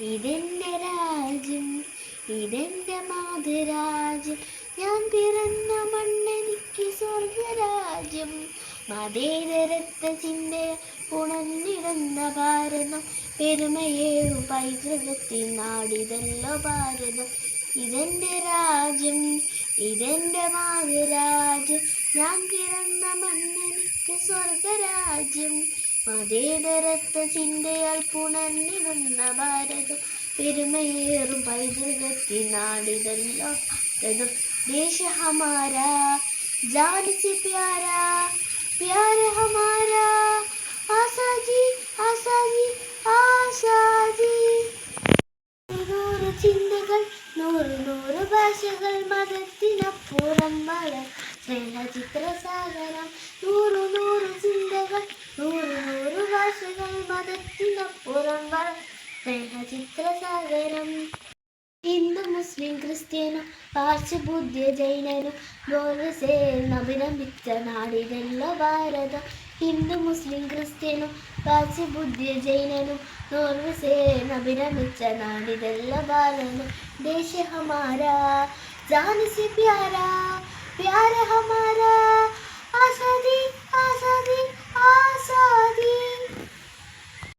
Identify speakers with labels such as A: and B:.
A: ഇതെന്റെ രാജ്യം, ഇതെന്റെ മാതൃരാജ്യം, ഞാൻ പിറന്ന മണ്ണെനിക്ക് സ്വർഗരാജ്യം. മതേതരത്വ ചിന്ത ഉണർന്നിടുന്ന ഭാരതം, പെരുമയേറും പൈതൃകത്തിൻ നാടിതല്ലോ ഭാരതം. ഇതെന്റെ രാജ്യം, ഇതെന്റെ മാതൃരാജ്യം, ഞാൻ പിറന്ന മണ്ണെനിക്ക് സ്വർഗരാജ്യം. മതേതരത്വ ചിന്തയാൽ പുണർന്നിടുന്ന ഭാരതം, പെരുമയേറും പൈതൃകത്തിൻ നാടിതല്ലോ ഭാരതം. ദേശ ഹമാരാ ജാൻ സെ പ്യാരാ, പ്യാർ ഹമാരാ, ആസാദി ആസാദി ആസാദി. നൂറ് ചിന്തകൾ, നൂറ് നൂറ് ഭാഷകൾ, മതത്തിനപ്പുറം സ്നേഹചിത്രസാഗരം. നൂറ് നൂറ് ചിന്തകൾ, നൂറ് നൂറ് ഭാഷകൾ, മതത്തിനപ്പുറം സ്നേഹചിത്രസാഗരം. ഹിന്ദു മുസ്ലിം ക്രിസ്ത്യനും പാർശ്യ ബുദ്ധിയ ജൈനനും അഭിനമിച്ച നാടിതല്ലോ ഭാരതം. ഹിന്ദു മുസ്ലിം ക്രിസ്ത്യനും പാർശ്യ ബുദ്ധിയ ജൈനനും അഭിനമിച്ച നാടിതല്ലോ ഭാരതം. ദേശ ഹമാരാ ജാൻ സെ പ്യാരാ, പ്യാർ ഹമാരാ, ആസാദി